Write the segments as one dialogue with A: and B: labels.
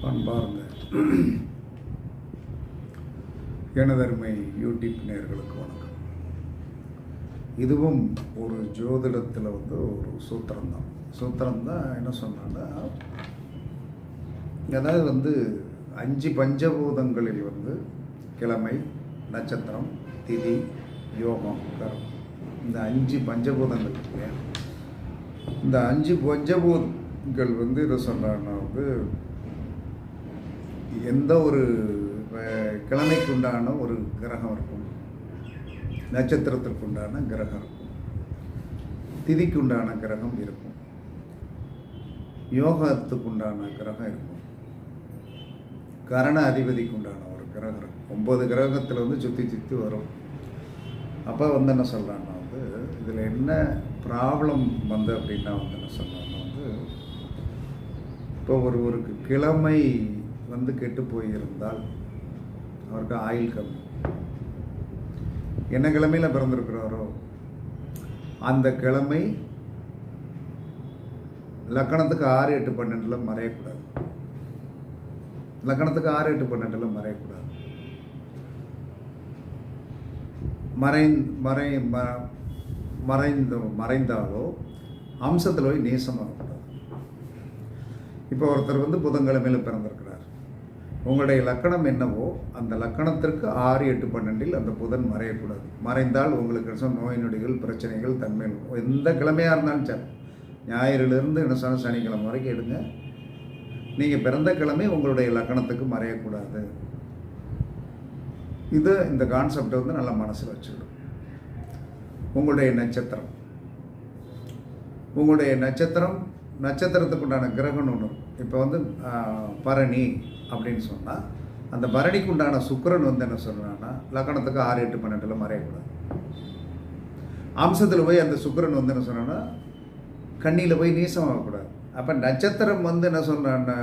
A: அன்பார்ந்த எனதருமை யூடியூப் நேயர்களுக்கு வணக்கம். இதுவும் ஒரு ஜோதிடத்தில் ஒரு சூத்திரம் தான் என்ன சொன்னான்னா, அதாவது 5 பஞ்சபூதங்களில் கிழமை, நட்சத்திரம், திதி, யோகம், கர்மம், இந்த 5 பஞ்சபூதங்கள் இல்லையா, இந்த 5 பஞ்சபூதங்கள் இதை சொன்னான்னா எந்த ஒரு கிழமைக்கு உண்டான ஒரு கிரகம் இருக்கும், நட்சத்திரத்திற்கு உண்டான கிரகம் இருக்கும், திதிக்கு உண்டான கிரகம் இருக்கும், யோகத்துக்கு உண்டான கிரகம் இருக்கும், கரண அதிபதிக்கு உண்டான ஒரு கிரகம் இருக்கும். 9 கிரகத்தில் சுற்றி வரும். அப்போ என்ன சொல்கிறான்னா இதில் என்ன ப்ராப்ளம் அப்படின்னா என்ன சொல்கிறான்னா, இப்போ ஒருவருக்கு கிழமை கெட்டு போயிருந்தால் அவருக்கு ஆயுள் கம்மி. என்ன கிழமையில் பிறந்திருக்கிறாரோ அந்த கிழமை லக்கணத்துக்கு 6, 8, 12 மறையக்கூடாது. லக்கணத்துக்கு 6, 8, 12 மறையக்கூடாது. மறைந்தாலோ அம்சத்தில் போய் நேசமாகக்கூடாது. இப்போ ஒருத்தர் புதன்கிழமையில் பிறந்திருக்கிறார். உங்களுடைய லக்கணம் என்னவோ அந்த லக்கணத்திற்கு 6, 8, 12 அந்த புதன் மறையக்கூடாது. மறைந்தால் உங்களுக்கு நோய் நொடிகள், பிரச்சனைகள், தன்மைகள் எந்த கிழமையாக இருந்தாலும் சரி, ஞாயிறிலிருந்து என்ன சொன்ன சனிக்கிழமை வரைக்கும் எடுங்க. நீங்கள் பிறந்த கிழமை உங்களுடைய லக்கணத்துக்கு மறையக்கூடாது. இந்த கான்செப்டை நல்லா மனசில் வச்சுக்கணும். உங்களுடைய நட்சத்திரத்துக்கு உண்டான கிரகம்னு ஒன்று. இப்போ பரணி அப்படின்னு சொன்னால் அந்த பரணிக்கு உண்டான சுக்கிரன் என்ன சொல்கிறான்னா லக்கணத்துக்கு 6, 8, 12 மறையக்கூடாது. அம்சத்தில் போய் அந்த சுக்கிரன் என்ன சொன்னான்னா கண்ணியில் போய் நீசமாகக்கூடாது. அப்போ நட்சத்திரம் என்ன சொன்னான்னா,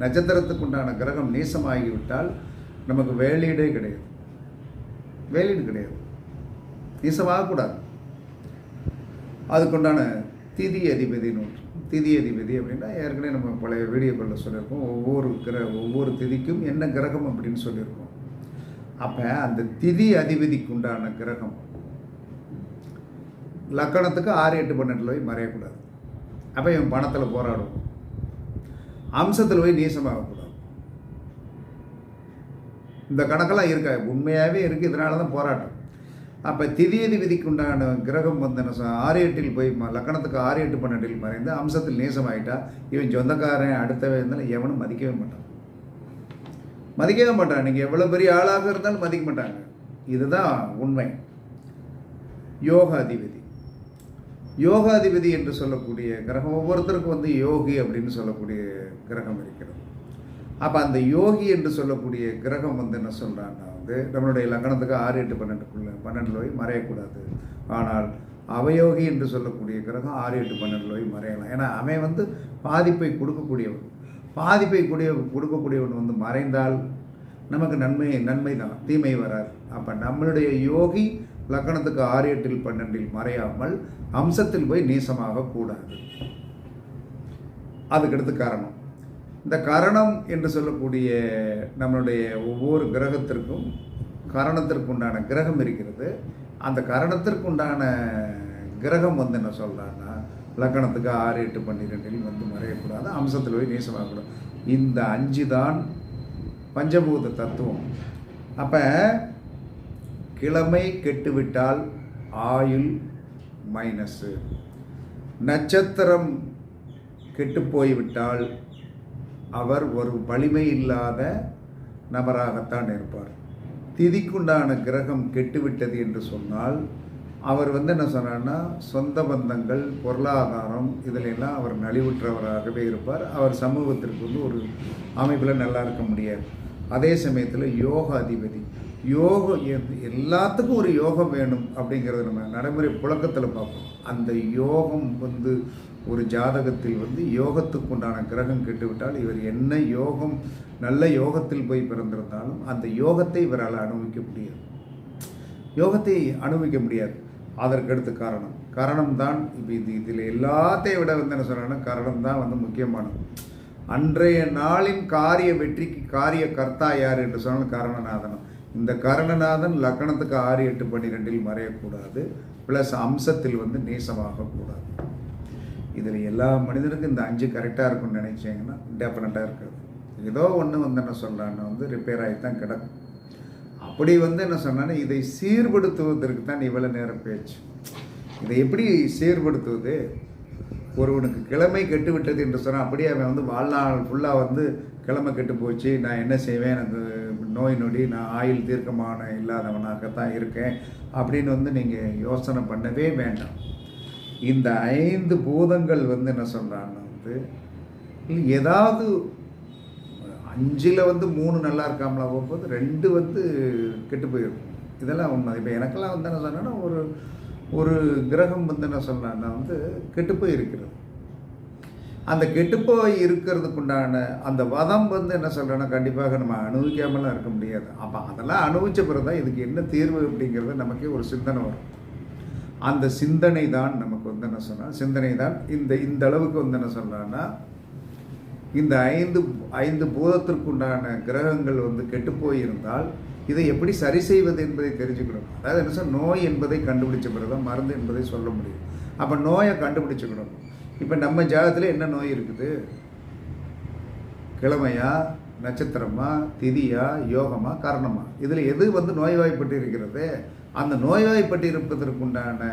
A: நட்சத்திரத்துக்கு உண்டான கிரகம் நீசமாகிவிட்டால் நமக்கு வேலீடு கிடையாது. நீசமாகக்கூடாது. அதுக்குண்டான திதி அதிபதி அப்படின்னா ஏற்கனவே நம்ம பழைய வீடியோக்களில் சொல்லியிருக்கோம். ஒவ்வொரு திதிக்கும் என்ன கிரகம் அப்படின்னு சொல்லியிருக்கோம். அப்போ அந்த திதி அதிபதிக்கு உண்டான கிரகம் லக்கணத்துக்கு 6, 8, 12 போய் மறையக்கூடாது. அப்போ இவன் பணத்தில் போராடுவோம். அம்சத்தில் போய் நீசமாகக்கூடாது. இந்த கணக்கெல்லாம் இருக்கா, உண்மையாகவே இருக்குது. இதனால தான் போராட்டம். அப்போ திதியதிபதிக்கு உண்டான கிரகம் என்ன 6, 8 போய் லக்கணத்துக்கு 6, 8, 12 மறைந்து அம்சத்தில் நேசமாயிட்டா இவன் சொந்தக்காரன் அடுத்தவே இருந்தாலும் எவனும் மதிக்கவே மாட்டான். நீங்கள் எவ்வளோ பெரிய ஆளாக இருந்தாலும் மதிக்க மாட்டாங்க. இதுதான் உண்மை. யோகாதிபதி என்று சொல்லக்கூடிய கிரகம் ஒவ்வொருத்தருக்கும் யோகி அப்படின்னு சொல்லக்கூடிய கிரகம் இருக்கிறது. அப்போ அந்த யோகி என்று சொல்லக்கூடிய கிரகம் என்ன சொல்கிறான்னா நம்மளுடைய லக்கணத்துக்கு 6, 8, 12 போய் மறையக்கூடாது. ஆனால் அவயோகி என்று சொல்லக்கூடிய கிரகம் 6, 8, 12 போய் மறையலாம். ஏன்னா அவன் பாதிப்பை கொடுக்கக்கூடியவன். கொடுக்கக்கூடியவன் மறைந்தால் நமக்கு நன்மை தான், தீமை வராது. அப்போ நம்மளுடைய யோகி லக்கணத்துக்கு 6, 8, 12 மறையாமல் அம்சத்தில் போய் நீசமாக கூடாது. அதுக்கடுத்து காரணம். இந்த கரணம் என்று சொல்லக்கூடிய நம்மளுடைய ஒவ்வொரு கிரகத்திற்கும் கரணத்திற்கு உண்டான கிரகம் இருக்கிறது. அந்த கரணத்திற்கு உண்டான கிரகம் என்ன சொல்கிறான்னா லக்கணத்துக்கு 6, 8, 12 மறையக்கூடாது. அம்சத்தில் போய் நீசமாகக்கூடாது. இந்த 5 தான் பஞ்சபூத தத்துவம். அப்போ கிழமை கெட்டுவிட்டால் ஆயுள் மைனஸு, நட்சத்திரம் கெட்டு போய்விட்டால் அவர் ஒரு வலிமை இல்லாத நபராகத்தான் இருப்பார். திதிக்குண்டான கிரகம் கெட்டுவிட்டது என்று சொன்னால் அவர் என்ன சொன்னார்னா சொந்த பந்தங்கள், பொருளாதாரம் இதிலெல்லாம் அவர் நலிவுற்றவராகவே இருப்பார். அவர் சமூகத்திற்கு ஒரு அமைப்பில் நல்லா இருக்க முடியாது. அதே சமயத்தில் யோக அதிபதி, எல்லாத்துக்கும் ஒரு யோகம் வேணும் அப்படிங்கிறது நம்ம நடைமுறை புழக்கத்தில் பார்ப்போம். அந்த யோகம் ஒரு ஜாதகத்தில் யோகத்துக்கு உண்டான கிரகம் கெட்டுவிட்டால் இவர் என்ன யோகம், நல்ல யோகத்தில் போய் பிறந்திருந்தாலும் அந்த யோகத்தை இவரால் அனுபவிக்க முடியாது. அதற்கடுத்து காரணம் தான். இப்போ இதில் எல்லாத்தையும் விட என்ன சொல்கிறாங்கன்னா காரணம் தான் முக்கியமானது. அன்றைய நாளின் காரிய வெற்றிக்கு காரிய கர்த்தா யார் என்று சொன்னால் கரணநாதன். இந்த கரணநாதன் லக்கணத்துக்கு 6, 8, 12 மறையக்கூடாது. ப்ளஸ் அம்சத்தில் வந்து நீசமாகக்கூடாது. இதில் எல்லா மனிதனுக்கும் இந்த 5 கரெக்டாக இருக்கும்னு நினைச்சிங்கன்னா டெஃபினட்டாக இருக்காது. ஏதோ ஒன்று வந்து என்ன சொல்கிறான்னு வந்து ரிப்பேர் ஆகி தான் கிடக்கும். அப்படி வந்து என்ன சொன்னான்னா இதை சீர்படுத்துவதற்கு தான் இவ்வளோ நேரம் பேச்சு. இதை எப்படி சீர்படுத்துவது? ஒருவனுக்கு கிழமை கெட்டு விட்டது என்று சொன்னால் அப்படியே அவன் வந்து வாழ்நாள் ஃபுல்லாக வந்து கிழமை கெட்டு போச்சு, நான் என்ன செய்வேன், எனக்கு நோய் நொடி, நான் ஆயுள் தீர்க்கமான இல்லாதவனாகத்தான் இருக்கேன் அப்படின்னு வந்து நீங்கள் யோசனை பண்ணவே வேண்டாம். இந்த 5 பூதங்கள் வந்து என்ன சொல்கிறான்னு வந்து ஏதாவது 5ல் வந்து 3 நல்லா இருக்காமலா போகும்போது 2 வந்து கெட்டு போயிருக்கும். இதெல்லாம் உண்மை. இப்போ எனக்கெல்லாம் வந்து என்ன சொன்னேன்னா ஒரு கிரகம் வந்து என்ன சொன்னான்னா வந்து கெட்டுப்போய் இருக்கிறது. அந்த கெட்டுப்போய் இருக்கிறதுக்குண்டான அந்த வதம் வந்து என்ன சொல்கிறேன்னா கண்டிப்பாக நம்ம அனுபவிக்காமலாம் இருக்க முடியாது. அப்போ அதெல்லாம் அனுபவித்த பிறகு தான் இதுக்கு என்ன தீர்வு அப்படிங்கிறது நமக்கே ஒரு சிந்தனை வரும். அந்த சிந்தனை தான் நமக்கு வந்து என்ன சொன்னால் சிந்தனை தான் இந்த அளவுக்கு வந்து என்ன சொல்கிறான்னா இந்த 5 பூதத்திற்குண்டான கிரகங்கள் வந்து கெட்டுப்போய் இருந்தால் இதை எப்படி சரி செய்வது என்பதை தெரிஞ்சுக்கணும். அதாவது என்ன சொல், நோய் என்பதை கண்டுபிடிச்ச பிறகு தான் மருந்து என்பதை சொல்ல முடியும். அப்போ நோயை கண்டுபிடிச்சிக்கணும். இப்போ நம்ம ஜாதகத்தில் என்ன நோய் இருக்குது? கிழமையா, நட்சத்திரமா, திதியா, யோகமா, காரணமா? இதில் எது வந்து நோய்வாய்ப்பட்டு இருக்கிறது? அந்த நோய்வாய்ப்பட்டு இருப்பதற்குண்டான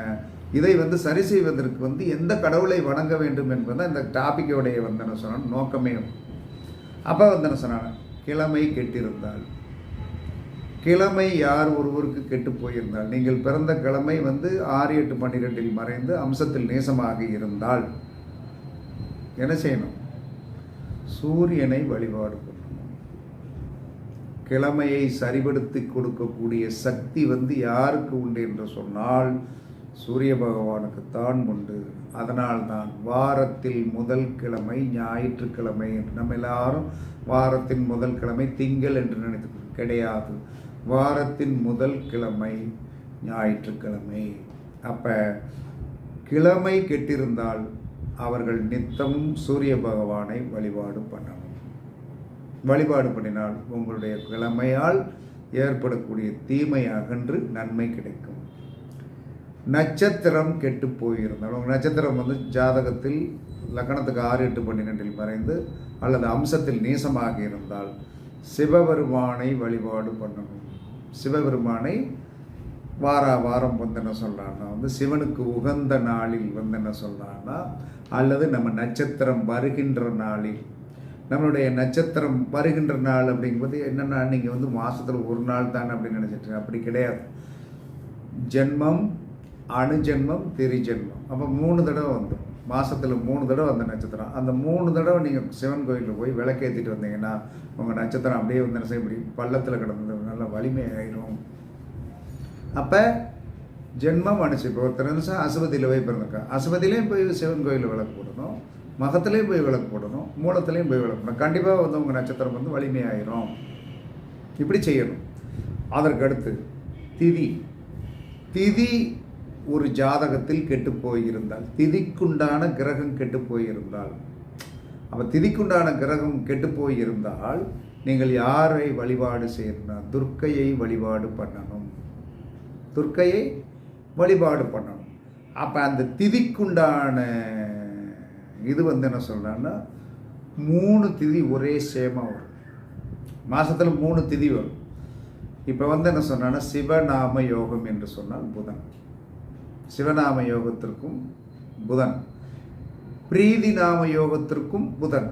A: இதை வந்து சரி செய்வதற்கு வந்து எந்த கடவுளை வணங்க வேண்டும் என்பது இந்த டாப்பிக்கோடைய வந்து என்ன சொன்னால் நோக்கமே. அப்போ வந்து என்ன சொன்னாங்க, கிழமை கெட்டிருந்தால், கிழமை யார் ஒருவருக்கு கெட்டு போயிருந்தால், நீங்கள் பிறந்த கிழமை வந்து 6, 8, 12 மறைந்து அம்சத்தில் நேசமாக இருந்தால் என்ன செய்யணும்? சூரியனை வழிபாடு பண்ணணும். கிழமையை சரிபடுத்தி கொடுக்கக்கூடிய சக்தி வந்து யாருக்கு உண்டு என்று சொன்னால் சூரிய பகவானுக்குத்தான் உண்டு. அதனால்தான் வாரத்தில் முதல் கிழமை ஞாயிற்றுக்கிழமை என்று நம்ம எல்லாரும் வாரத்தின் முதல் கிழமை திங்கள் என்று நினைத்து கிடையாது. வாரத்தின் முதல் கிழமை ஞாயிற்றுக்கிழமை. அப்போ கிழமை கெட்டிருந்தால் அவர்கள் நித்தமும் சூரிய பகவானை வழிபாடு பண்ணணும். வழிபாடு பண்ணினால் உங்களுடைய கிழமையால் ஏற்படக்கூடிய தீமை அகன்று நன்மை கிடைக்கும். நட்சத்திரம் கெட்டு போயிருந்தால், உங்கள் நட்சத்திரம் வந்து ஜாதகத்தில் லக்கணத்துக்கு 6, 8, 12 மறைந்து அல்லது அம்சத்தில் நீசமாக இருந்தால் சிவபெருமானை வழிபாடு பண்ணணும். சிவபெருமானை வாரம் வந்து என்ன சொல்கிறான்னா வந்து சிவனுக்கு உகந்த நாளில் வந்து என்ன சொல்கிறான்னா, அல்லது நம்ம நட்சத்திரம் வருகின்ற நாளில், நம்மளுடைய நட்சத்திரம் வருகின்ற நாள் அப்படிங்கும்போது என்னென்னா நீங்கள் வந்து மாதத்தில் ஒரு நாள் தானே அப்படின்னு நினச்சிட்டு, அப்படி கிடையாது. ஜென்மம், அணுஜென்மம், திரிஜென்மம். அப்போ 3 தடவை வந்துடும். மாதத்தில் 3 தடவை அந்த நட்சத்திரம். அந்த 3 தடவை நீங்கள் சிவன் கோயிலில் போய் விளக்கேற்றிட்டு வந்தீங்கன்னா உங்கள் நட்சத்திரம் அப்படியே வந்து என்ன செய்ய முடியும்? பள்ளத்தில் கிடந்து நல்ல வலிமை ஆயிரும். அப்போ ஜென்மம் அனுச்சு. இப்போ ஒருத்தர் நிமிஷம் அசுபதியில் போய் பிறந்திருக்கா, அசுபதியிலையும் போய் சிவன் கோயிலில் விளக்கு போடணும், மகத்துலேயும் போய் விளக்கு போடணும், மூலத்துலேயும் போய் விளக்கு போடணும். கண்டிப்பாக வந்து உங்கள் நட்சத்திரம் வந்து வலிமையாயிரும். இப்படி செய்யணும். அதற்கடுத்து திதி ஒரு ஜாதகத்தில் கெட்டு போயிருந்தால், திதிக்குண்டான கிரகம் கெட்டு போயிருந்தால், அப்போ திதிக்குண்டான கிரகம் கெட்டு போயிருந்தால் நீங்கள் யாரை வழிபாடு செய்யணும்? துர்க்கையை வழிபாடு பண்ணணும். துர்க்கையை வழிபாடு பண்ணணும். அப்போ அந்த திதிக்குண்டான இது வந்து என்ன சொல்கிறான்னா 3 திதி ஒரே சேமாக வரும். மாதத்தில் 3 திதி வரும். இப்போ வந்து என்ன சொன்னான்னா சிவநாம யோகம் என்று சொன்னால் புதன். சிவநாம யோகத்திற்கும் புதன், பிரீதி நாம யோகத்திற்கும் புதன்,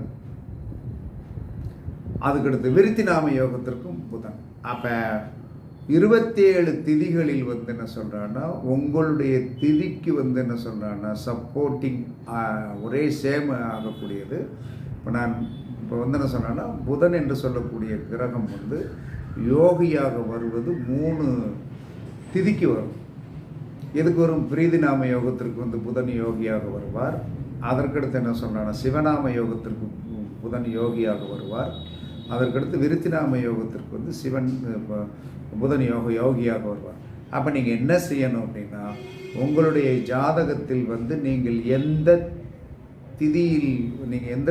A: அதுக்கடுத்து விருத்தி நாம யோகத்திற்கும் புதன். அப்போ 27 திதிகளில் வந்து என்ன சொல்கிறான்னா உங்களுடைய திதிக்கு வந்து என்ன சொல்கிறான்னா சப்போர்ட்டிங் ஒரே சேம் ஆகக்கூடியது. இப்போ வந்து என்ன சொன்னேன்னா புதன் என்று சொல்லக்கூடிய கிரகம் வந்து யோகியாக வருவது 3 திதிக்கு வரும். எதுக்கு வரும்? பிரீதி நாம யோகத்திற்கு வந்து புதன் யோகியாக வருவார். அதற்கடுத்து என்ன சொன்னான்னா சிவநாம யோகத்திற்கு புதன் யோகியாக வருவார். அதற்கடுத்து விருத்தி நாம யோகத்திற்கு வந்து புதன் யோகியாக வருவார். அப்போ நீங்கள் என்ன செய்யணும் அப்படின்னா உங்களுடைய ஜாதகத்தில் வந்து நீங்கள் எந்த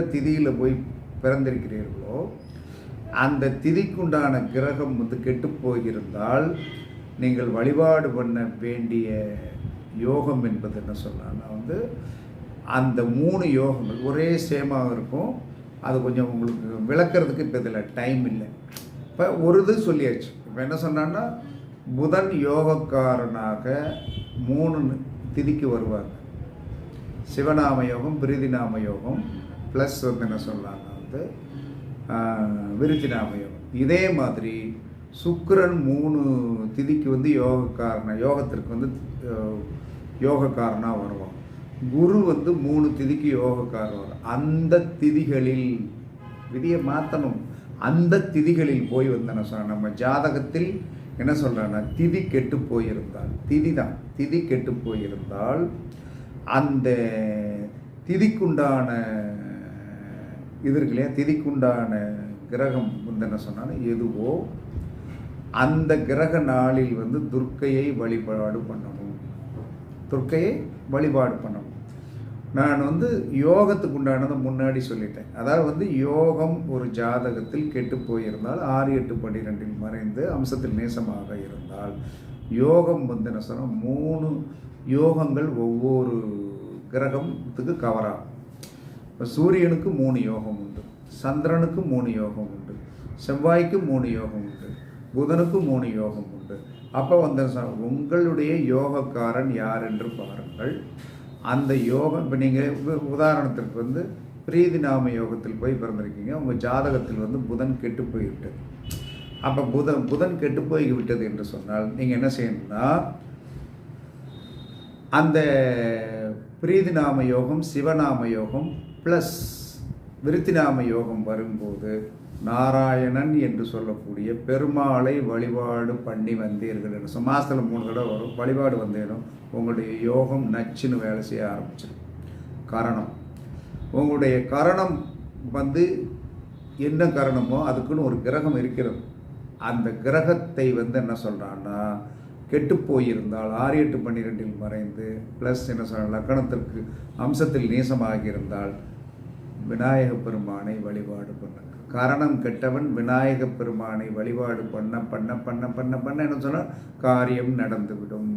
A: திதியில் போய் பிறந்திருக்கிறீர்களோ அந்த திதிக்குண்டான கிரகம் வந்து கெட்டு போயிருந்தால் நீங்கள் வழிபாடு பண்ண வேண்டிய யோகம் என்பது என்ன சொல்லலாம்னா வந்து அந்த 3 யோகங்கள் ஒரே சேமாக இருக்கும். அது கொஞ்சம் உங்களுக்கு விளக்கிறதுக்கு இப்போ இதில் டைம் இல்லை. இப்போ ஒரு இது சொல்லியாச்சு. இப்போ என்ன சொன்னான்னா புதன் யோகக்காரனாக 3 திதிக்கு வருவாங்க. சிவநாம யோகம், பிரீதிநாம யோகம், ப்ளஸ் வந்து என்ன சொல்லலாம்னா வந்து விருத்திநாம யோகம். இதே மாதிரி சுக்கிரன் 3 திதிக்கு வந்து யோகத்திற்கு வந்து யோகக்காரனாக வருவான். குரு வந்து 3 திதிக்கு யோகக்காரன் வரும். அந்த திதிகளில் விதியை மாற்றணும். அந்த திதிகளில் போய் வந்து என்ன சொல்கிறேன், நம்ம ஜாதகத்தில் என்ன சொல்கிறேன்னா திதி கெட்டு போயிருந்தால், திதி கெட்டு போயிருந்தால் அந்த திதிக்குண்டான இதற்குலையே திதிக்குண்டான கிரகம் வந்து என்ன சொன்னாலும் எதுவோ அந்த கிரக நாளில் வந்து துர்க்கையை வழிபாடு பண்ணணும். நான் வந்து யோகத்துக்கு உண்டானதை முன்னாடி சொல்லிட்டேன். அதாவது வந்து யோகம் ஒரு ஜாதகத்தில் கெட்டு போயிருந்தால் 6, 8, 12 மறைந்து அம்சத்தில் நேசமாக இருந்தால் யோகம் வந்து என்ன சொன்னால் 3 யோகங்கள் ஒவ்வொரு கிரகத்துக்கு கவர் ஆகும். இப்போ சூரியனுக்கு 3 யோகம் உண்டு, சந்திரனுக்கு 3 யோகம் உண்டு, செவ்வாய்க்கு 3 யோகம் உண்டு, புதனுக்கு 3 யோகம் உண்டு. அப்போ வந்து உங்களுடைய யோகக்காரன் யார் என்று பாருங்கள். அந்த யோகம் இப்போ நீங்கள் உதாரணத்திற்கு வந்து பிரீதி நாம யோகத்தில் போய் பிறந்திருக்கீங்க. உங்கள் ஜாதகத்தில் வந்து புதன் கெட்டு போய்விட்டது. அப்போ புதன் கெட்டு போய் விட்டது என்று சொன்னால் நீங்கள் என்ன செய்யணும்னா அந்த பிரீதி நாம யோகம், சிவநாம யோகம் ப்ளஸ் விருத்திநாம யோகம் வரும்போது நாராயணன் என்று சொல்லக்கூடிய பெருமாளை வழிபாடு பண்ணி வந்தீர்கள் என்று மாதத்தில் 3 தடவை வரும். வழிபாடு வந்தேனும் உங்களுடைய யோகம் நச்சுன்னு வேலை செய்ய ஆரம்பிச்சிடும். காரணம் உங்களுடைய கரணம் வந்து என்ன கரணமோ அதுக்குன்னு ஒரு கிரகம் இருக்கிறது. அந்த கிரகத்தை வந்து என்ன சொல்கிறான்னா கெட்டு போயிருந்தால் 6, 8, 12 மறைந்து ப்ளஸ் என்ன சொல்ற லக்கணத்திற்கு அம்சத்தில் நேசமாகியிருந்தால் விநாயக பெருமானை வழிபாடு பண்ணுங்க. கரணம் கெட்டவன் விநாயக பெருமானை வழிபாடு பண்ண பண்ண பண்ண பண்ண பண்ண என்ன சொன்னால் காரியம் நடந்துவிடும்.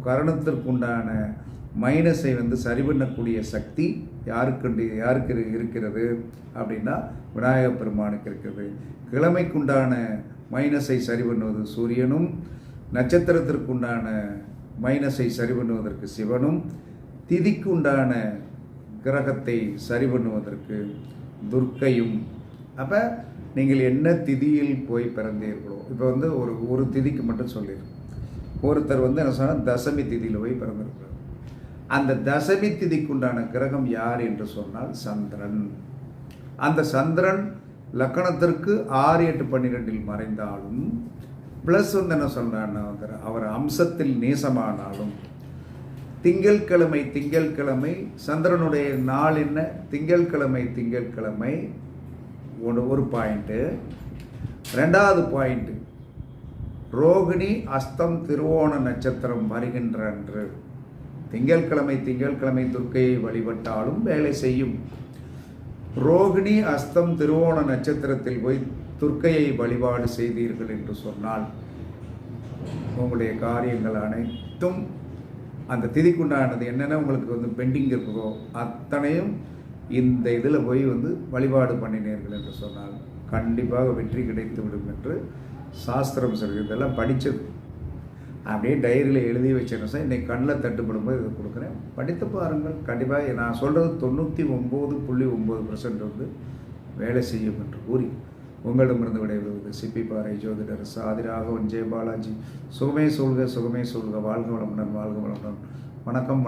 A: கரணத்திற்குண்டான மைனஸை வந்து சரி பண்ணக்கூடிய சக்தி யாருக்கு இருக்கிறது அப்படின்னா விநாயக பெருமானுக்கு இருக்கிறது. கிழமைக்குண்டான மைனஸை சரி பண்ணுவது சூரியனும், நட்சத்திரத்திற்குண்டான மைனஸை சரி பண்ணுவதற்கு சிவனும், திதிக்கு உண்டான கிரகத்தை சரி பண்ணுவதற்கு துர்க்கையும். அப்போ நீங்கள் என்ன திதியில் போய் பிறந்தீர்களோ, இப்போ வந்து ஒரு திதிக்கு மட்டும் சொல்லிடுறோம். ஒருத்தர் வந்து என்ன சொன்னால் தசமி திதியில் போய் பிறந்திருக்கிறார். அந்த தசமி திதிக்குண்டான கிரகம் யார் என்று சொன்னால் சந்திரன். அந்த சந்திரன் லக்கணத்திற்கு 6, 8, 12 மறைந்தாலும் ப்ளஸ் வந்து என்ன சொல்கிறான்னா அவர் அம்சத்தில் நேசமானாலும் திங்கட்கிழமை சந்திரனுடைய நாள் என்ன, திங்கட்கிழமை ஒரு பாயிண்ட்டு. 2வது பாயிண்ட்டு ரோகிணி அஸ்தம் திருவோண நட்சத்திரம் வருகின்ற அன்று திங்கட்கிழமை துர்க்கையை வழிபட்டாலும் வேலை செய்யும். ரோகிணி அஸ்தம் திருவோண நட்சத்திரத்தில் போய் துர்க்கையை வழிபாடு செய்தீர்கள் என்று சொன்னால் உங்களுடைய காரியங்கள் அனைத்தும் அந்த திதிக்குண்டானது என்னென்ன உங்களுக்கு வந்து பெண்டிங் இருக்குதோ அத்தனையும் இந்த இதில் போய் வந்து வழிபாடு பண்ணினீர்கள் என்று சொன்னால் கண்டிப்பாக வெற்றி கிடைத்து விடும் என்று சாஸ்திரம் சொல்கிறது. இதெல்லாம் படித்தது அப்படியே டைரியில் எழுதி வச்சேன்னு சார் இன்றைக்கி கண்ணில் தட்டுப்படும்போது இதை கொடுக்குறேன், படித்து பாருங்கள். கண்டிப்பாக நான் சொல்கிறது 99.9% வந்து வேலை செய்யும் என்று கூறி உங்களிடமிருந்து விடைபெறுவது சிப்பி பாறை ஜோதிடர் சாதிராகவன் ஜெயபாலாஜி. சுகமே சொல்க, வாழ்க வளமுடன். வணக்கம்.